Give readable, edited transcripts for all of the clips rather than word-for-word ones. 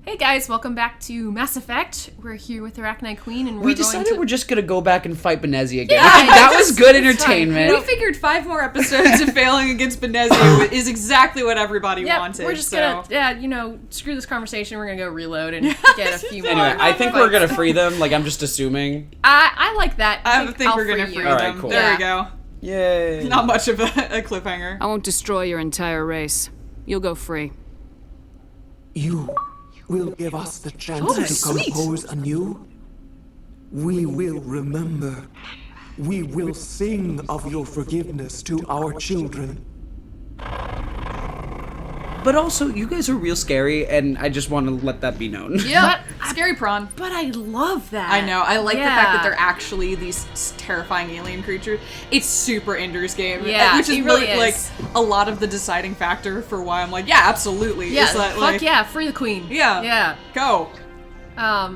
Hey guys, welcome back to Mass Effect. We're here with Arachnite Queen, and we decided we're just gonna go back and fight Benezi again. Yeah, that was good entertainment. We figured 5 more episodes of failing against Benezi is exactly what everybody wanted. We're just gonna, screw this conversation. We're gonna go reload and get a few more. Anyway, I think we're gonna free them. Like, I'm just assuming. I like that. I think we're gonna free them. Alright, cool. There we go. Yay. Not much of a cliffhanger. I won't destroy your entire race. You'll go free. You will give us the chance to compose anew. We will remember. We will sing of your forgiveness to our children. But also, you guys are real scary, and I just want to let that be known. Yeah, scary prawn. But I love that. I know. I like the fact that they're actually these terrifying alien creatures. It's super Ender's Game. Yeah, which is it really like is. a lot of the deciding factor for why I'm like, yeah, absolutely. Yeah, Is that, fuck yeah, free the queen. Yeah. Yeah. Go. I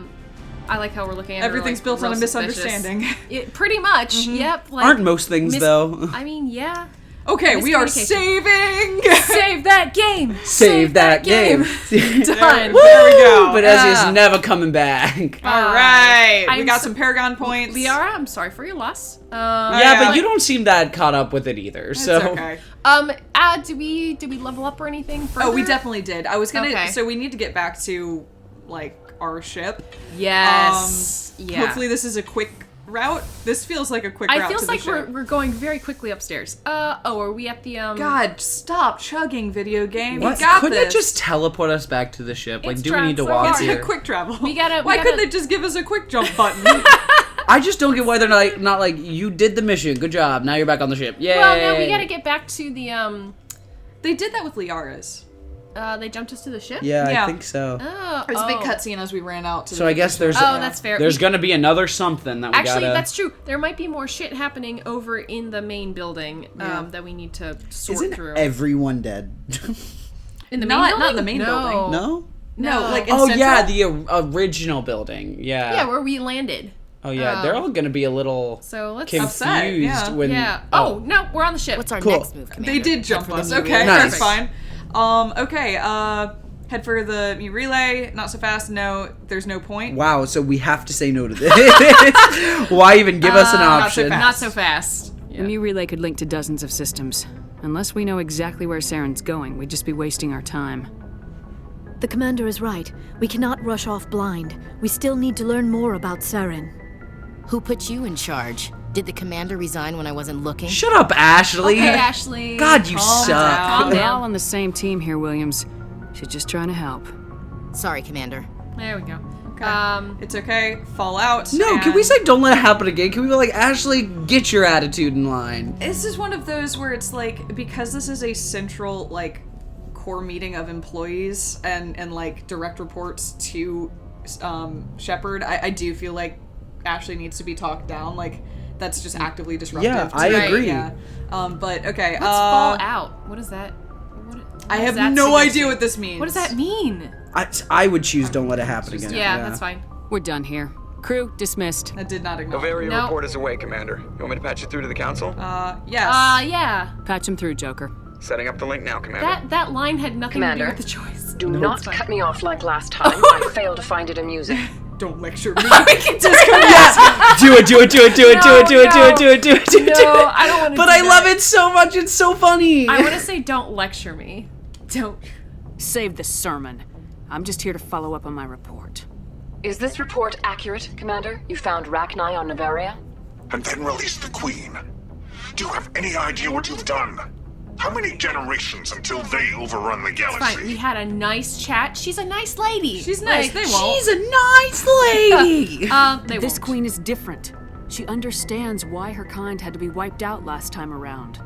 like how we're looking at Everything's built on a misunderstanding. Pretty much. Mm-hmm. Yep. Like, Aren't most things, though? I mean, yeah. Okay, we are saving! Save that game! Save that game! Done. There we go. Benezi is never coming back. Alright, we I'm got some Paragon points. Liara, I'm sorry for your loss. Yeah, but you don't seem that caught up with it either, so... It's okay. Did we level up or anything further? Oh, we definitely did. I was gonna... Okay. So we need to get back to, like, our ship. Yes. Yeah. Hopefully this is a quick route. This feels like a quick route to the like ship. we're going very quickly upstairs. Are we at the, God, stop chugging, video game. What? You got Couldn't this. it just teleport us back to the ship? Like, It's do we need to so walk hard. here? Quick travel. We gotta- Why couldn't they just give us a quick jump button? I just don't get why they're not like, you did the mission, good job, now you're back on the ship. Yay! Well, no, we gotta get back to the, They did that with Liara's. they jumped us to the ship? Yeah, Yeah. I think so. There's a big cutscene as we ran out to So I guess there's... Oh, that's fair. There's gonna be another something that we Actually, gotta... that's true. There might be more shit happening over in the main building that we need to sort Isn't through. everyone dead? In the main Not building? in the main building. No? No, like in Oh, Central? yeah, the original building. Yeah. Yeah, where we landed. Oh, yeah, they're all gonna be a little So let's... confused Upset, yeah. when... Yeah. Oh, no, we're on the ship. What's our Cool. next move, Commander? They did jump us. new Okay, Nice. that's fine. Okay, head for the relay. Not so fast. No, there's no point. Wow, so we have to say no to this. Why even give us an option? fast. Not so fast. The new relay could link to dozens of systems. Unless we know exactly where Saren's going, we'd just be wasting our time. The Commander is right. We cannot rush off blind. We still need to learn more about Saren. Who put you in charge? Did the commander resign when I wasn't looking? Shut up, Ashley. Okay, Ashley. God, you calm suck. down. We're all on the same team here, Williams. She's just trying to help. Sorry, Commander. There we go. It's okay. Fall out. No, can we say don't let it happen again? Can we be like, Ashley, get your attitude in line? This is one of those where it's like, because this is a central, like, core meeting of employees and like, direct reports to Shepard, I do feel like Ashley needs to be talked down. Like, that's just actively disruptive. Yeah, to I me. agree. Yeah. But, okay. Let's fall out. What is that? I have no idea what this means. What does that mean? I would choose don't let it happen again. Yeah, that's fine. We're done here. Crew dismissed. That did not acknowledge. Bavaria No. report is away, Commander. You want me to patch you through to the council? Yes. Yeah. Patch him through, Joker. Setting up the link now, Commander. That line had nothing Commander, to do with the choice. Do not cut me off like last time. I failed to find it amusing. Don't lecture me. Do it. No, I don't want to. But I love it so much. It's so funny. I want to say, don't lecture me. Don't. Save the sermon. I'm just here to follow up on my report. Is this report accurate, Commander? You found Rachni on Bavaria? And then release the Queen. Do you have any idea what you've done? How many generations until they overrun the galaxy? Fine. We had a nice chat. She's a nice lady. She's nice. They won't. She's a nice lady. They This won't. queen is different. She understands why her kind had to be wiped out last time around.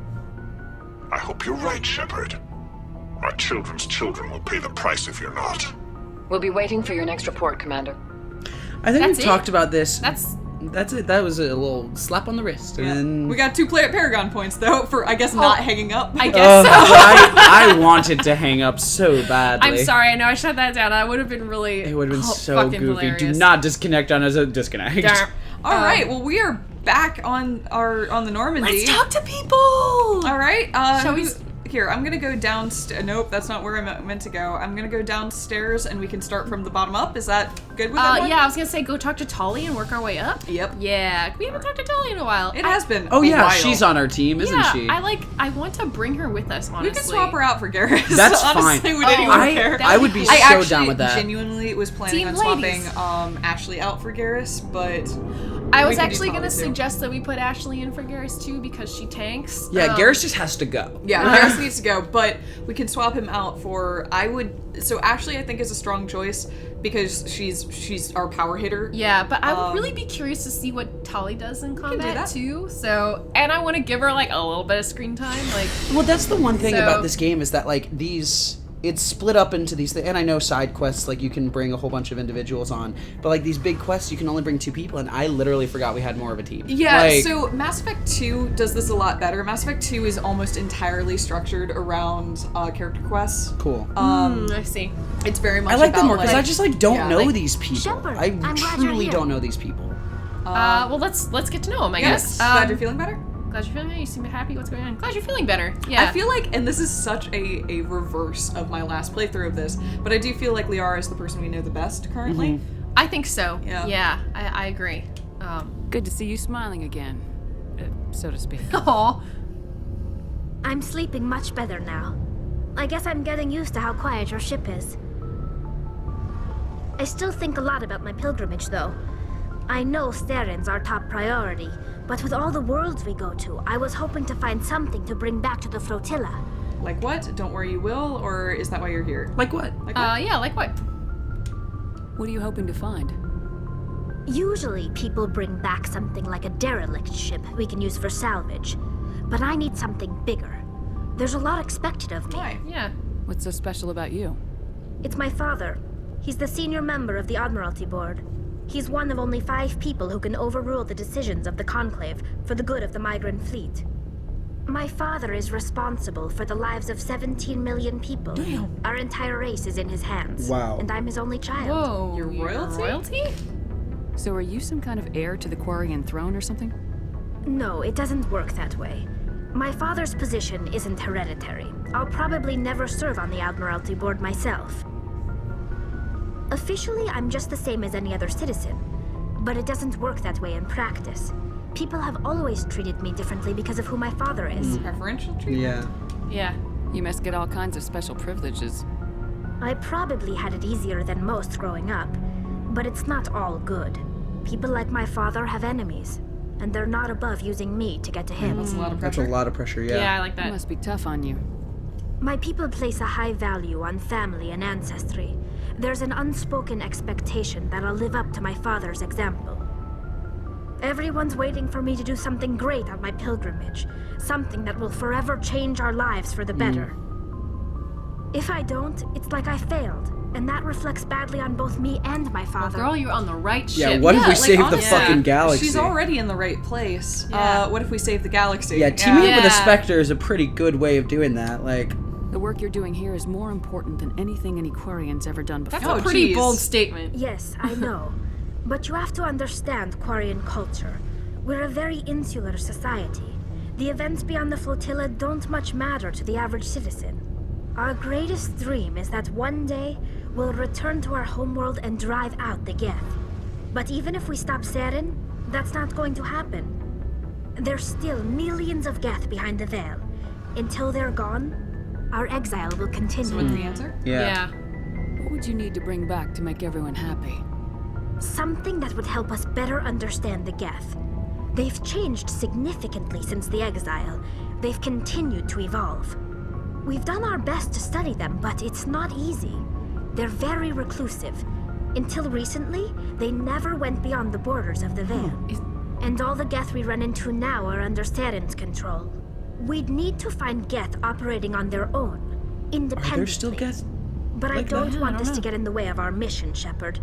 I hope you're right, Shepard. My children's children will pay the price if you're not. We'll be waiting for your next report, Commander. I think That's we've it. talked about this. That's it. That was a little slap on the wrist. And then... We got 2 Paragon points, though, for, I guess, not hanging up. I guess so. I wanted to hang up so badly. I'm sorry. I know I shut that down. That would have been really. It would have been so fucking goofy. hilarious. Do not disconnect on us a disconnect. Darn. All right, well, we are back on the Normandy. Let's talk to people. All right, Shall we? Here, I'm gonna go downstairs. Nope, that's not where I'm meant to go. I'm gonna go downstairs and we can start from the bottom up. Is that good with everyone? Yeah, I was gonna say go talk to Tali and work our way up. Yep. Yeah, we haven't talked to Tali in a while. It has been. Oh yeah, while. she's on our team, isn't she? I want to bring her with us, honestly. We can swap her out for Garrus. That's honestly, fine. Would anyone care? I would be I so down with that. Genuinely was planning on swapping Ashley out for Garrus, but I was actually gonna suggest that we put Ashley in for Garrus too because she tanks. Yeah, Garrus just has to go. Yeah, Garrus needs to go, but we can swap him out for. So Ashley, I think, is a strong choice because she's our power hitter. Yeah, but I would really be curious to see what Tali does in combat too. So, and I want to give her like a little bit of screen time. Like, well, that's the one thing about this game is that like it's split up into these things, and I know side quests, like, you can bring a whole bunch of individuals on, but, like, these big quests, you can only bring 2 people, and I literally forgot we had more of a team. Yeah, like, so Mass Effect 2 does this a lot better. Mass Effect 2 is almost entirely structured around character quests. Cool. I see. It's very much I like about, them more, because I just, like, don't know these people. Shepard, I I'm glad truly you're don't know these people. Well, let's get to know them, I guess. Glad you're feeling better? Glad you're feeling better. You seem happy. What's going on? Glad you're feeling better. Yeah. I feel like, and this is such a reverse of my last playthrough of this, but I do feel like Liara is the person we know the best currently. Mm-hmm. I think so. Yeah. I agree. Good to see you smiling again, so to speak. Aw. I'm sleeping much better now. I guess I'm getting used to how quiet your ship is. I still think a lot about my pilgrimage, though. I know Steren's our top priority, but with all the worlds we go to, I was hoping to find something to bring back to the flotilla. Like what? Don't worry, you will? Or is that why you're here? Like what? Yeah, like what? What are you hoping to find? Usually, people bring back something like a derelict ship we can use for salvage. But I need something bigger. There's a lot expected of me. Why? Yeah. What's so special about you? It's my father. He's the senior member of the Admiralty Board. He's one of only 5 people who can overrule the decisions of the Conclave for the good of the migrant fleet. My father is responsible for the lives of 17 million people. Damn. Our entire race is in his hands. Wow. And I'm his only child. Whoa. Your royalty? So are you some kind of heir to the Quarian throne or something? No, it doesn't work that way. My father's position isn't hereditary. I'll probably never serve on the Admiralty Board myself. Officially, I'm just the same as any other citizen, but it doesn't work that way in practice. People have always treated me differently because of who my father is. Preferential treatment? Yeah. Yeah. You must get all kinds of special privileges. I probably had it easier than most growing up, but it's not all good. People like my father have enemies, and they're not above using me to get to him. That's a lot of That's pressure. a lot of pressure, yeah. Yeah, I like That that. must be tough on you. My people place a high value on family and ancestry. There's an unspoken expectation that I'll live up to my father's example. Everyone's waiting for me to do something great on my pilgrimage, something that will forever change our lives for the better. If I don't, it's like I failed, and that reflects badly on both me and my father. Girl, you're on the right ship. Yeah, what if we like, save the honestly, fucking galaxy? She's already in the right place. Yeah. What if we save the galaxy? Yeah, teaming up with a Yeah. Spectre is a pretty good way of doing that, like... The work you're doing here is more important than anything any Quarian's ever done before. That's a pretty geez. bold statement. Yes, I know. But you have to understand Quarian culture. We're a very insular society. The events beyond the flotilla don't much matter to the average citizen. Our greatest dream is that one day we'll return to our homeworld and drive out the Geth. But even if we stop Saren, that's not going to happen. There's still millions of Geth behind the veil. Until they're gone, our exile will continue. So what's the answer? Yeah. What would you need to bring back to make everyone happy? Something that would help us better understand the Geth. They've changed significantly since the exile. They've continued to evolve. We've done our best to study them, but it's not easy. They're very reclusive. Until recently, they never went beyond the borders of the Veil. And all the Geth we run into now are under Saren's control. We'd need to find Geth operating on their own, independently. Are there still Geth? But I like don't that? want I this don't to know. get in the way of our mission, Shepard.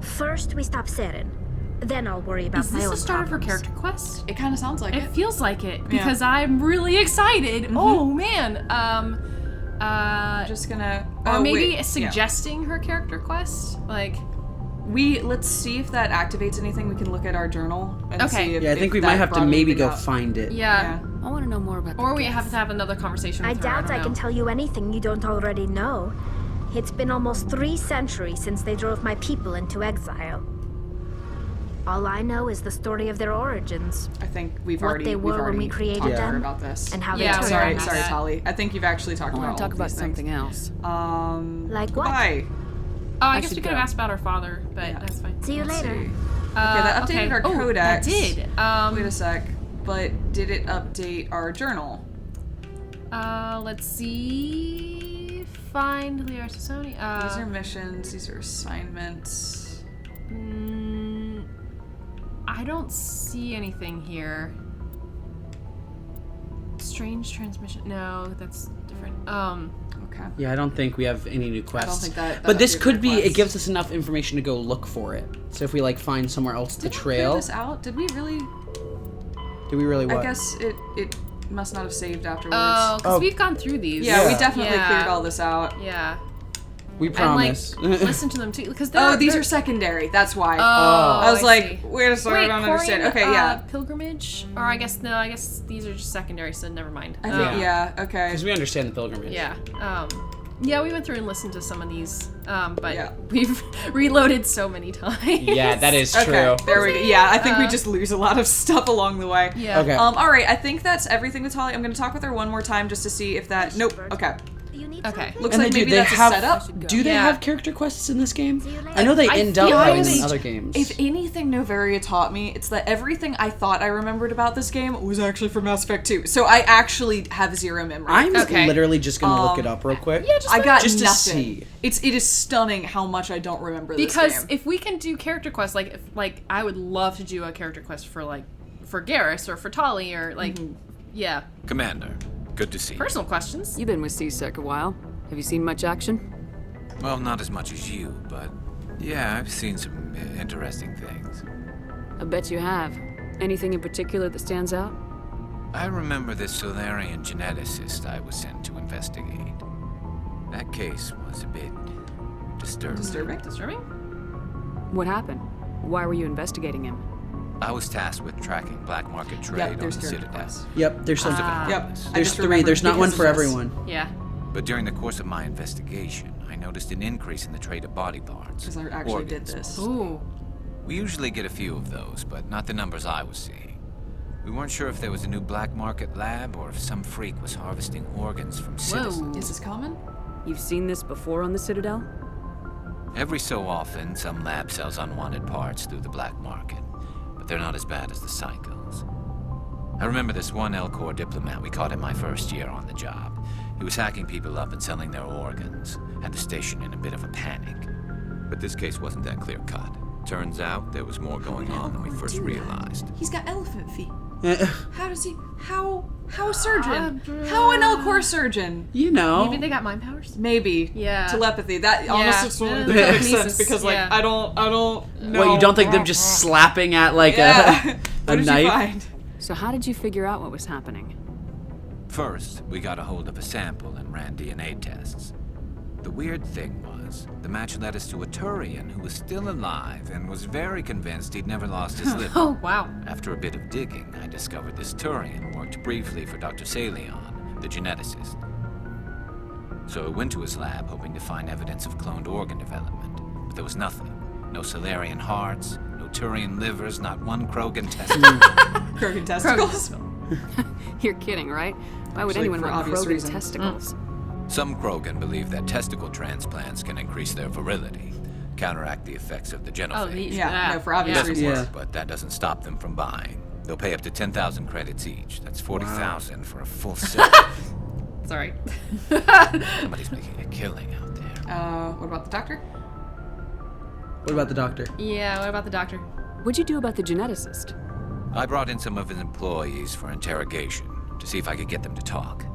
First, we stop Saren. Then I'll worry about Is my this own the start of her problems. character quest? It kind of sounds like It it. feels like it because I'm really excited. Oh man. Just gonna. Or oh, maybe wait. suggesting her character quest, like. Let's see if that activates anything. We can look at our journal and see if I think we might have to maybe go find it. Yeah. I want to know more about. Or we have to have another conversation. I With her. doubt I can tell you anything you don't already know. It's been almost 3 centuries since they drove my people into exile. All I know is the story of their origins. I think we've what already they were when we created them about this. and how they Yeah, turned sorry, Tali. I think you've actually talked I about want to talk about something else. Like what? Goodbye. Oh, I guess we could have asked about our father, but that's fine. See you later. Okay, that updated our codex. That did. Wait a sec. But did it update our journal? Let's see. Find Leo Sony. These are missions. These are assignments. I don't see anything here. Strange transmission. No, that's different. Okay. Yeah, I don't think we have any new quests. I don't think that but this could be. quests. It gives us enough information to go look for it. So if we like find somewhere else to trail. Did we clear this out? Did we really? Do we really? What? I guess it must not have saved afterwards. Oh, because we've gone through these. Yeah, we definitely cleared all this out. Yeah. We promise. And like, listen to them too, because these are secondary. That's why. Oh, I was like, see. wait a second, I don't understand. Okay, yeah. Pilgrimage, or I guess these are just secondary, so never mind. I think okay. Because we understand the pilgrimage. Yeah. Yeah, we went through and listened to some of these, but we've reloaded so many times. Yeah, that is true. Okay, there we go. Yeah, I think we just lose a lot of stuff along the way. Yeah. Okay. All right, I think that's everything with Holly. I'm going to talk with her one more time just to see if that. Nope. Okay. Okay. Looks and like they maybe do, that's have, a setup. Do they have character quests in this game? I know they end up feel having like in other games. If anything Novaria taught me, it's that everything I thought I remembered about this game was actually from Mass Effect 2. So I actually have zero memory. I'm literally just gonna look it up real quick. Yeah, I got just nothing. to see. It is stunning how much I don't remember this Because game. if we can do character quests, like I would love to do a character quest for Garrus or for Tali or yeah. Commander, good to see you. Personal questions. You've been with C-Sec a while. Have you seen much action? Well, not as much as you, but yeah, I've seen some interesting things. I bet you have. Anything in particular that stands out? I remember this Solarian geneticist I was sent to investigate. That case was a bit disturbing. Disturbing? What happened? Why were you investigating him? I was tasked with tracking black market trade on the Citadel. Yep, there's some. Yep. There's 3. There's not one for everyone. Yeah. But during the course of my investigation, I noticed an increase in the trade of body parts. Because I actually did this. Ooh. We usually get a few of those, but not the numbers I was seeing. We weren't sure if there was a new black market lab or if some freak was harvesting organs from citizens. Is this common? You've seen this before on the Citadel? Every so often, some lab sells unwanted parts through the black market, but they're not as bad as the cycles. I remember this one L-Corps diplomat we caught in my first year on the job. He was hacking people up and selling their organs, had the station in a bit of a panic. But this case wasn't that clear-cut. Turns out there was more going on than we first realized. He's got elephant feet. How does he... How a surgeon? How an L-Corps surgeon? You know. Maybe they got mind powers? Maybe. Yeah. Telepathy. That honestly makes sense because I don't know. What, you don't think them just slapping at like a what did knife? You find? So how did you figure out what was happening? First, we got a hold of a sample and ran DNA tests. The weird thing was, the match led us to a Turian who was still alive and was very convinced he'd never lost his liver. Oh, wow. After a bit of digging, I discovered this Turian worked briefly for Dr. Salion, the geneticist. So I went to his lab hoping to find evidence of cloned organ development, but there was nothing. No Solarian hearts, no Turian livers, not one Krogan testicle. Krogan testicles? You're kidding, right? Why would Actually, anyone for want obvious Krogan reasons. testicles? Some Krogan believe that testicle transplants can increase their virility, counteract the effects of the genophage. For obvious It doesn't reasons. work, but that doesn't stop them from buying. They'll pay up to 10,000 credits each. That's 40,000 for a full set. Sorry. Somebody's making a killing out there. What about the doctor? What about the doctor? Yeah, what about the doctor? What'd you do about the geneticist? I brought in some of his employees for interrogation to see if I could get them to talk.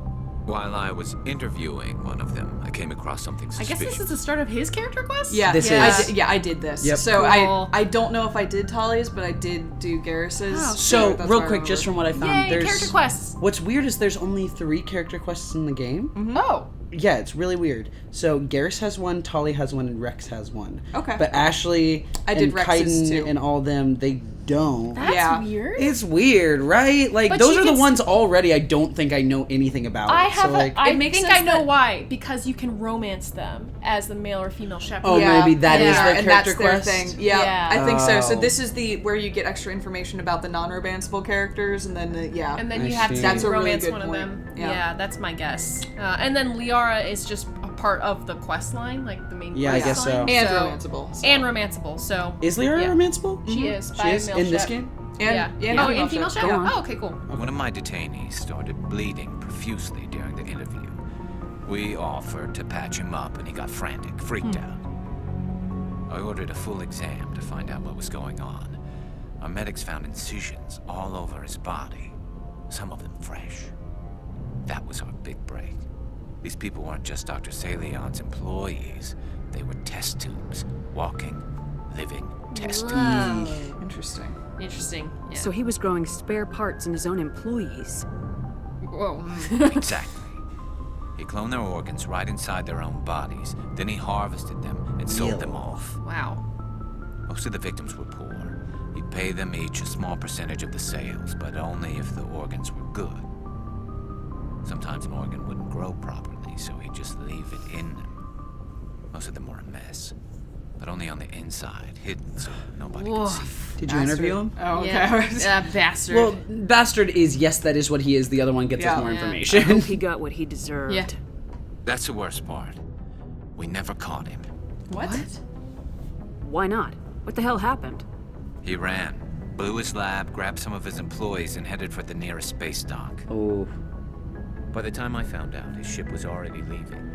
While I was interviewing one of them, I came across something I suspicious. guess this is the start of his character quest? Yeah, This is. I did this. Yep. So Cool. I don't know if I did Tali's, but I did do Garrus's. Oh, So, that's real what I quick, just remember. from what I found, Yay, there's character quests. What's weird is there's only 3 character quests in the game. Oh. Yeah, it's really weird. So Garrus has one, Tali has one, and Rex has one. Okay. But Ashley and Kaiden and all them, they don't. That's weird. It's weird, right? Like, But those you are the can ones already I don't think I know anything about. I have. So, like, I think I know why. Because you can romance them as the male or female shepherd. Oh, maybe that is their and character that's their quest? thing. Yeah, I think so. So Oh. this is where you get extra information about the non-romanceable characters, and then And then you have to that's a really romance good one point. of them. Yeah. Yeah, that's my guess. And then Liara is just a part of the quest line, like the main Yeah, quest I guess so. line. And romanceable. So. And romanceable, so... Is Liara romanceable? She is. She is? In this game? Yeah. In female shep? Yeah. Oh, okay, cool. One of my detainees started bleeding profusely during the interview. We offered to patch him up, and he got frantic, freaked out. I ordered a full exam to find out what was going on. Our medics found incisions all over his body, some of them fresh. That was our big break. These people weren't just Dr. Salion's employees. They were test tubes, walking, living test tubes. Interesting. Interesting. Yeah. So he was growing spare parts in his own employees. Whoa. Exactly. He cloned their organs right inside their own bodies. Then he harvested them and sold them off. Wow. Most of the victims were poor. He'd pay them each a small percentage of the sales, but only if the organs were good. Sometimes an organ wouldn't grow properly, so he'd just leave it in them. Most of them were a mess, but only on the inside, hidden so nobody could see. Did you interview him? Oh, okay. Yeah, bastard. Well, bastard is, yes, that is what he is. The other one gets us more I information. hope he got what he deserved. Yeah. That's the worst part. We never caught him. What? Why not? What the hell happened? He ran, blew his lab, grabbed some of his employees, and headed for the nearest space dock. Oh. By the time I found out, his ship was already leaving.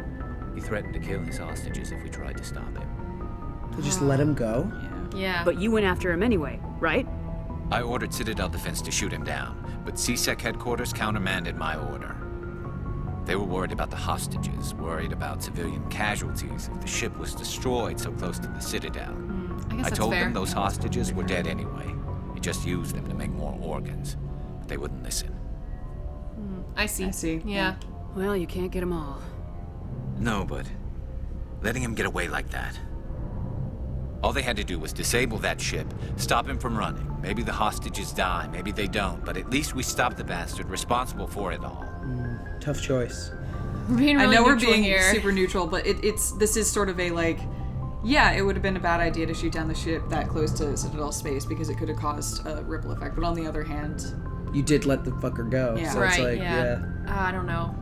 He threatened to kill his hostages if we tried to stop him. To just let him go? Yeah. But you went after him anyway, right? I ordered Citadel Defense to shoot him down, but CSEC headquarters countermanded my order. They were worried about the hostages, worried about civilian casualties if the ship was destroyed so close to the Citadel. I guess I that's told fair. them those hostages were dead anyway. He just used them to make more organs. But they wouldn't listen. I see. I see. Yeah. Well, you can't get them all. No, but letting him get away like that. All they had to do was disable that ship, stop him from running. Maybe the hostages die, maybe they don't, but at least we stopped the bastard responsible for it all. Tough choice. We're being really I know we're neutral being here. super neutral, but this is sort of a like, yeah, it would have been a bad idea to shoot down the ship that close to Citadel space because it could have caused a ripple effect. But on the other hand, You did let the fucker go. Yeah. So Right, it's like, yeah. I don't know.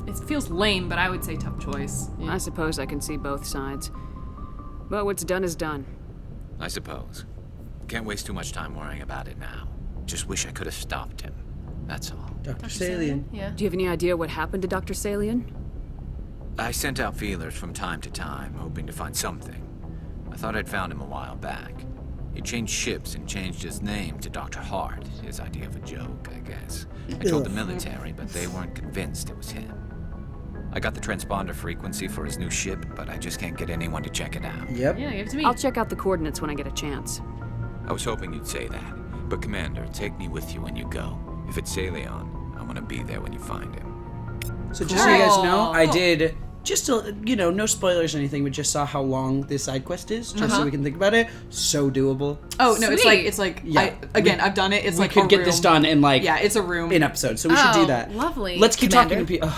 It feels lame, but I would say tough choice. I suppose I can see both sides. But what's done is done. I suppose. Can't waste too much time worrying about it now. Just wish I could have stopped him. That's all. Dr. Salient. Yeah. Do you have any idea what happened to Dr. Salian? I sent out feelers from time to time, hoping to find something. I thought I'd found him a while back. He changed ships and changed his name to Dr. Hart, his idea of a joke, I guess. I told the military, but they weren't convinced it was him. I got the transponder frequency for his new ship, but I just can't get anyone to check it out. Yep. Yeah, give it to me. I'll check out the coordinates when I get a chance. I was hoping you'd say that. But Commander, take me with you when you go. If it's Salion, I want to be there when you find him. So just so you guys know, I did, just to, no spoilers or anything, but just saw how long this side quest is, just so we can think about it. So doable. oh no, Sweet. it's like Yeah. I've done it. It's We like could a get room. this done in like Yeah, it's a room. an episode, so we should do that. Lovely. Let's keep Commander. talking to people.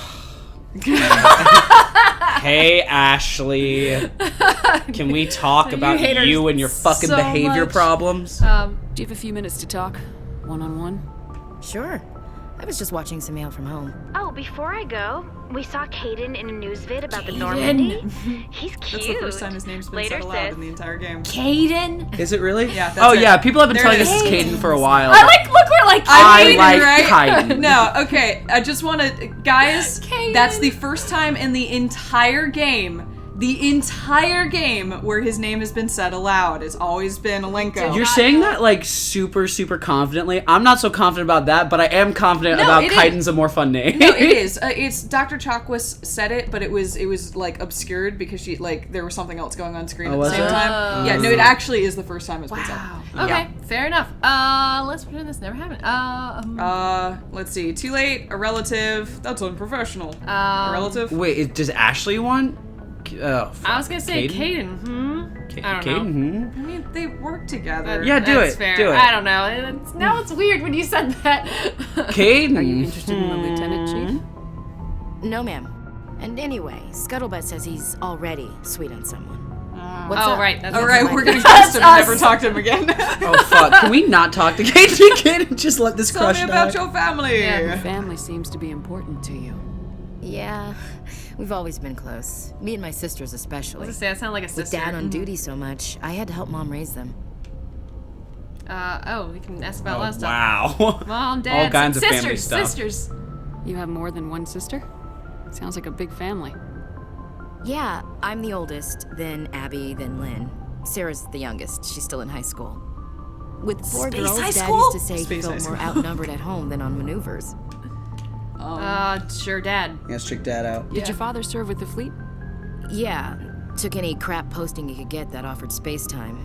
Hey, Ashley. Can we talk about hate her you and your fucking so behavior much. problems? Do you have a few minutes to talk? One-on-one? Sure. I was just watching some mail from home. Oh, before I go, we saw Kaiden in a news vid about the Normandy. He's cute. That's the first time his name's been Later, said aloud sis. in the entire game. Kaiden. Is it really? Yeah, that's Oh it. yeah, people have been There telling it us it's is. Kaiden for a while. Look, we're like, I like right? Kaiden. No, okay. I just want to, guys. Kaiden. That's the first time in the entire game where his name has been said aloud. It's always been Alenko. You're saying that like super, super confidently. I'm not so confident about that, but I am confident No, about it is. Kaiden's a more fun name. No, it is. It's Dr. Chakwas said it, but it was like obscured because there was something else going on screen at the was same there? time. Yeah, no, it actually is the first time it's been said. Okay, Fair enough. Let's pretend this never happened. Let's see. Too late. A relative. That's unprofessional. A relative. Wait, does Ashley want? I was gonna say Caden. I don't know. I mean, they work together. Yeah, That's fair. Do it. I don't know. Now it's weird when you said that. Caden. Are you interested in the lieutenant, Chief? No, ma'am. And anyway, Scuttlebutt says he's already sweet on someone. What's oh, up? right. That's All right, we're gonna ghost him and never talk to him again. Oh fuck! Can we not talk to Caden again and just let this Tell crush me about die? your family. Yeah, your family seems to be important to you. Yeah, we've always been close. Me and my sisters especially. I was gonna say, that sounded like a With sister. Dad on duty so much, I had to help Mom raise them. We can ask about a lot of stuff. Wow. Mom, Dad, All kinds of sisters, family stuff. sisters. You have more than one sister? Sounds like a big family. Yeah, I'm the oldest, then Abby, then Lynn. Sarah's the youngest. She's still in high school. With 4 Space girls, high Dad school? used to say Space he high felt more school. outnumbered at home than on maneuvers. Sure, Dad. Let's check Dad out. Did your father serve with the fleet? Yeah, took any crap posting he could get that offered space time.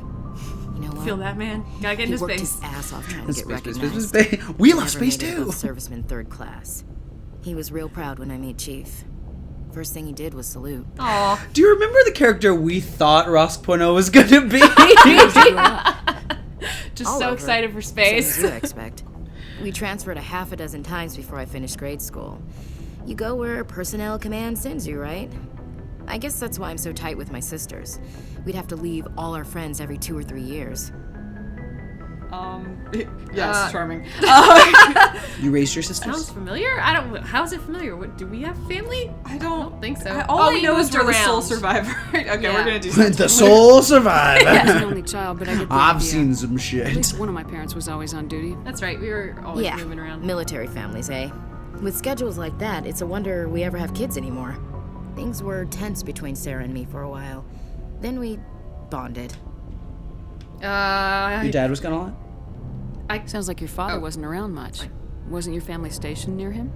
You know what? Feel that, man? Gotta get He into worked space. his ass off trying to get Space, recognized. space. We love Never space made it too. above Serviceman 3rd class. He was real proud when I made Chief. First thing he did was salute. Aw. Do you remember the character we thought Ross.0 was gonna be? Just All so over. excited for Same as space. you expect. We transferred a half a dozen times before I finished grade school. You go where personnel command sends you, right? I guess that's why I'm so tight with my sisters. We'd have to leave all our friends every 2 or 3 years. Yes, charming. You raised your sisters? Sounds familiar? I don't. How is it familiar? What, do we have family? I don't think so. All I we know is moved we're the sole around. survivor. Okay, Yeah. we're gonna do something. The sole survivor. I was an only child, but I get the I've idea. seen some At shit. least one of my parents was always on duty. That's right. We were always Yeah, moving around. military families, eh? With schedules like that, it's a wonder we ever have kids anymore. Things were tense between Sarah and me for a while. Then we bonded. Your dad was gone a lot? Sounds like your father wasn't around much. Wasn't your family stationed near him?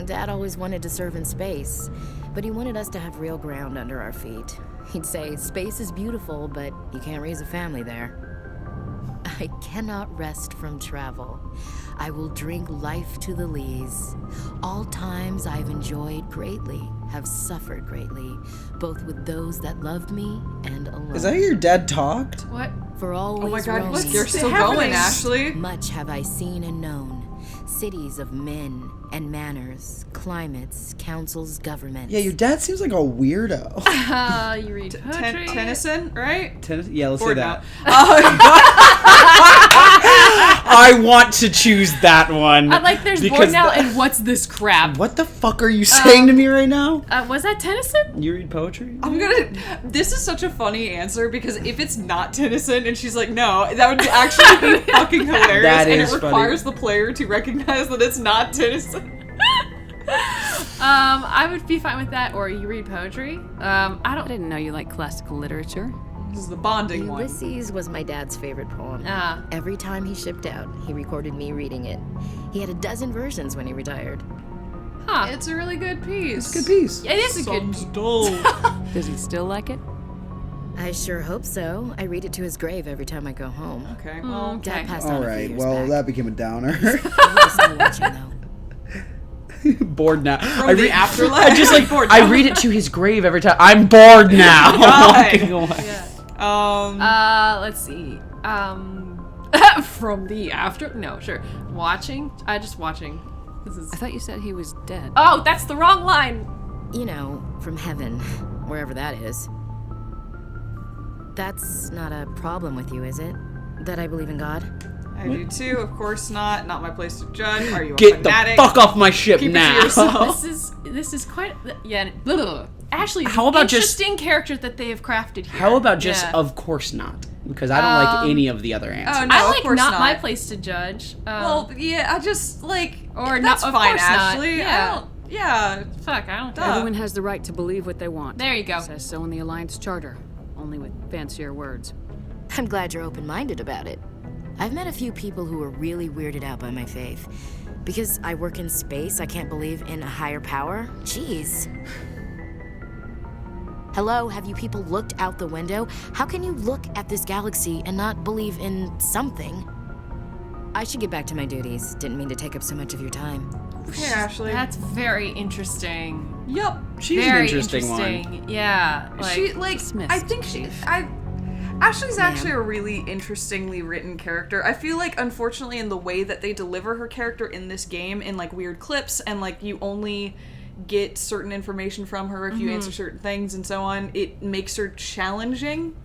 Dad always wanted to serve in space, but he wanted us to have real ground under our feet. He'd say, space is beautiful, but you can't raise a family there. I cannot rest from travel. I will drink life to the lees. All times I've enjoyed greatly, have suffered greatly, both with those that loved me and alone. Is that how your dad talked? What? For always Oh my god, roaming. you're still going, Ashley. Much have I seen and known. Cities of men and manners, climates, councils, governments. Yeah, your dad seems like a weirdo. You read poetry. Tennyson, right? Yeah, let's say Or that. no. I want to choose that one. I like there's because bored now the- and what's this crap? What the fuck are you saying to me right now? Was that Tennyson? You read poetry? I'm gonna. This is such a funny answer because if it's not Tennyson and she's like, no, that would actually be fucking hilarious. That and is it funny. requires the player to recognize that it's not Tennyson. I would be fine with that. Or you read poetry. I didn't know you liked classical literature. This is the bonding one. Ulysses was my dad's favorite poem. Every time he shipped out, he recorded me reading it. He had a dozen versions when he retired. Huh. It's a really good piece. It's a good piece. It is a good. Sounds dull. Does he still like it? I sure hope so. I read it to his grave every time I go home. Okay, well, Dad passed on All a few right, years well, back. that became a downer. He was still watching, though. Bored now. From the afterlife. I just like Bored I now. read it to his grave every time. I'm bored now. I'm God. walking away. Let's see. From the after? No, sure. Watching? Just watching. This is. I thought you said he was dead. Oh, that's the wrong line. You know, from heaven, wherever that is. That's not a problem with you, is it? That I believe in God? I do too. Of course not. Not my place to judge. Are you a Get fanatic? the fuck off my ship Keep it to now. yourself. This is quite blah, blah, blah. Actually, How about interesting character that they have crafted here. How about just Yeah. of course not? Because I don't like any of the other answers. Oh no, I of like course not not. my place to judge. Well, yeah, I just like Or that's not- of fine, course not. Ashley. Yeah. I don't. Yeah. Fuck, I don't. Duh. Everyone has the right to believe what they want. There you go. It says so in the Alliance Charter, only with fancier words. I'm glad you're open-minded about it. I've met a few people who are really weirded out by my faith. Because I work in space, I can't believe in a higher power? Jeez. Hello, have you people looked out the window? How can you look at this galaxy and not believe in something? I should get back to my duties. Didn't mean to take up so much of your time. Hey, Ashley. That's very interesting. Yup. She's very an interesting one. Yeah. She, like, I think Ashley's actually a really interestingly written character. I feel like, unfortunately, in the way that they deliver her character in this game, in, like, weird clips, and, like, you only get certain information from her if you answer certain things and so on, it makes her challenging.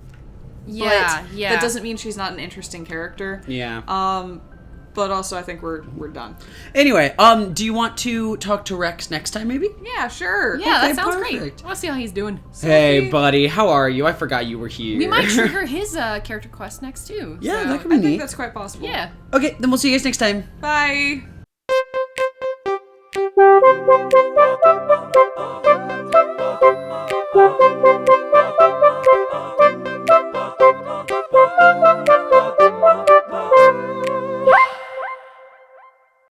Yeah, but that doesn't mean she's not an interesting character. Yeah. But also, I think we're done. Anyway, do you want to talk to Rex next time, maybe? Yeah, sure. Yeah, Okay, that sounds perfect. great. I want to see how he's doing. Hey, buddy, how are you? I forgot you were here. We might trigger his character quest next, too. Yeah, so. that could be I neat. think that's quite possible. Yeah. Okay, then we'll see you guys next time. Bye.